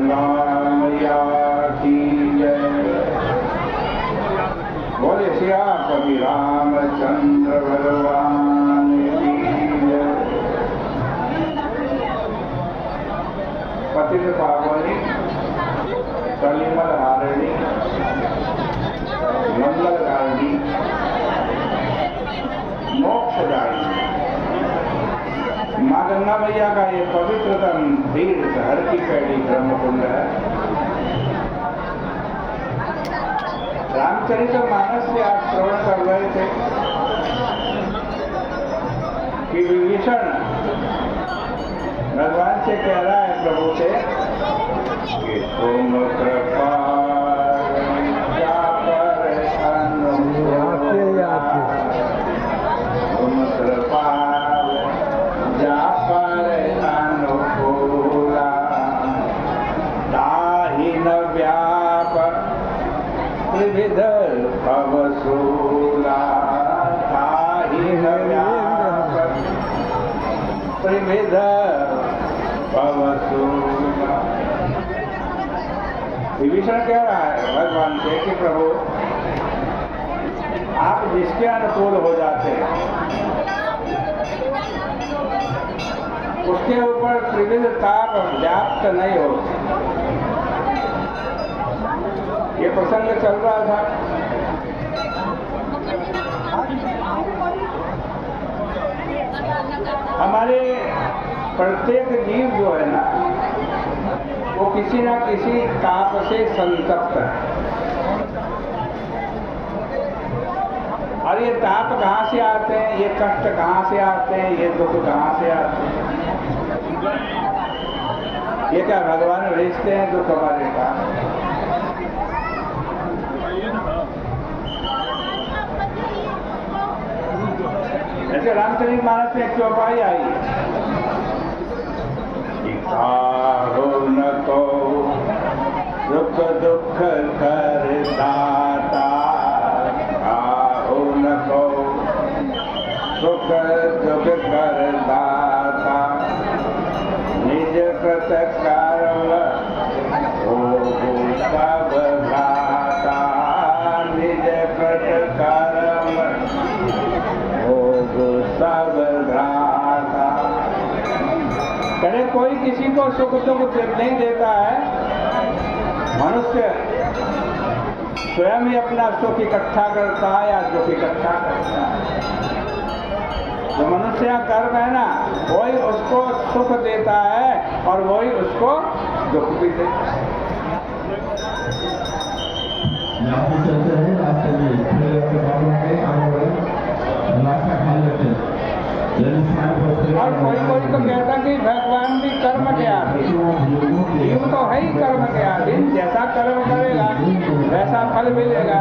मैया की जय। बोले सियापति रामचंद्र भगवान की जय। पतित पावनी कलिमल हारिणी मंगलकारिणी मोक्षदायिनी माँ गंगा मैया का ये पवित्रतम तीर्थ हर की पैड़ी ब्रह्मकुंड है। रामचरितमानस से आप श्रवण कर रहे थे कि विभीषण भगवान से कह रहा है प्रभु से कि तुम कृपा तुम कृपा जा पर अनुकूला ताहि न व्याप त्रिविध भवसूला ताहि न व्याप त्रिविध भवसूला। विभीषण कह रहा है भगवान से कि प्रभु आप जिसके अनुकूल हो जाते हैं उसके ऊपर त्रिविध ताप व्याप्त नहीं होते। ये प्रसंग चल रहा था। हमारे प्रत्येक जीव जो है ना वो किसी ना किसी ताप से संतप्त है। और ये ताप कहाँ से आते हैं, ये कष्ट कहाँ से आते हैं, ये दुख कहाँ से आते हैं? ये क्या भगवान भेजते हैं दुख हमारे पास? ऐसे रामचरितमानस में एक चौपाई आई न तो सुख दुख कर दाता न को सुख दुख कर दाता निज कृत कर्म हो सब भ्राता निज कृत कर्म हो सब भ्राता। करे कोई किसी को सुख दुख नहीं देता है। मनुष्य स्वयं ही अपना सुख इकट्ठा करता है या दुख इकट्ठा करता है। जो मनुष्य का कर्म है ना वही उसको सुख देता है और वही उसको दुख भी देता है। और कोई कोई तो कहता कि भगवान भी कर्म के अधीन। जीव तो है ही कर्म के अधीन, जैसा कर्म करेगा वैसा फल मिलेगा।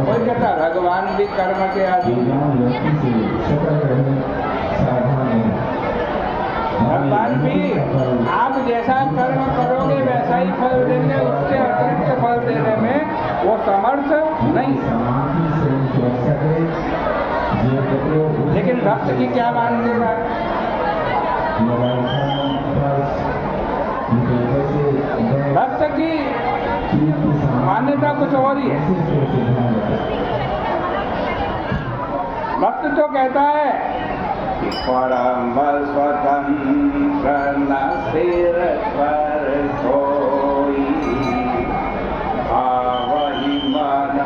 कोई कहता भगवान भी कर्म के अधीन। भगवान भी आप जैसा कर्म करोगे वैसा ही फल देंगे, उससे अतिरिक्त फल देने में वो समर्थ नहीं। लेकिन भक्त की क्या मान्यता है? भक्त की मान्यता कुछ और ही है। भक्त तो कहता है कि परम स्वतंत्र न सिर पर कोई आवहि मन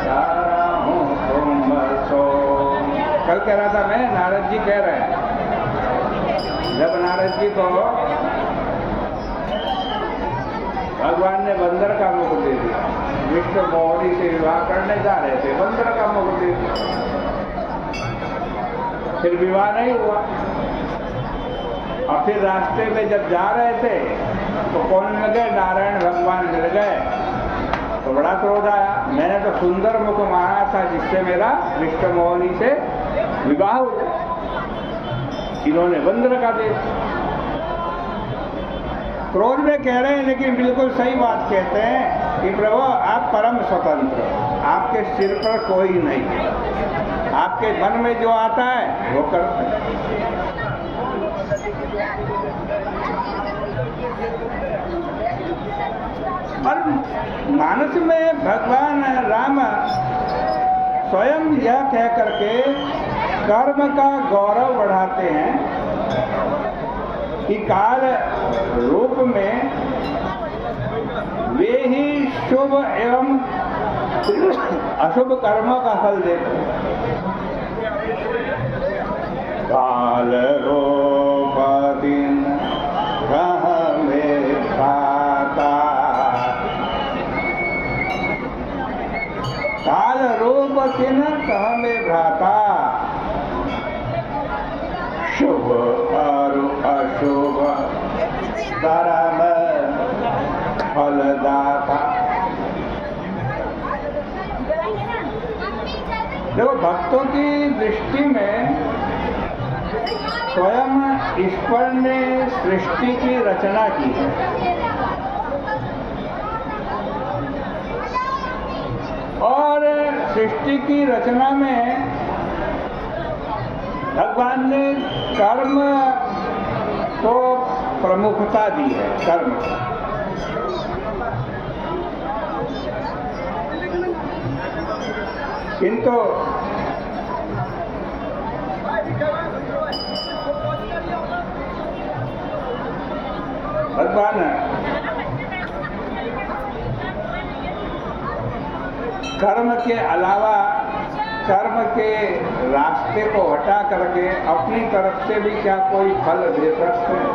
चारहु तुम सो। कल कह रहा था मैं, नारद जी कह रहे हैं जब नारद जी को भगवान ने बंदर का मुख दे दिया, विष्णु मोहिनी से विवाह करने जा रहे थे, बंदर का मुख दे दिया, फिर विवाह नहीं हुआ। और फिर रास्ते में जब जा रहे थे तो कौन मिल गए? नारायण भगवान मिल गए। तो बड़ा क्रोध आया, मैंने तो सुंदर मुख मांगा था जिससे मेरा विष्णु मोहिनी से विवाह हो जाए, इन्होंने बंदर का दे। क्रोध में कह रहे हैं लेकिन बिल्कुल सही बात कहते हैं कि प्रभु आप परम स्वतंत्र, आपके सिर पर कोई नहीं है, आपके मन में जो आता है वो करते हैं। और मानस में भगवान राम स्वयं यह कह करके कर्म का गौरव बढ़ाते हैं कि काल रूप में वे ही शुभ एवं अशुभ कर्मों का फल देते हैं। काल रूप दिन में खाता, काल रूप दिन में भ्राता, शुभ और अशुभ कर्म फलदाता। देखो, भक्तों की दृष्टि में स्वयं ईश्वर ने सृष्टि की रचना की है और सृष्टि की रचना में भगवान ने कर्म को प्रमुखता दी है। कर्म किंतु भगवान कर्म के अलावा कर्म के रास्ते को हटा करके अपनी तरफ से भी क्या कोई फल दे सकते हैं?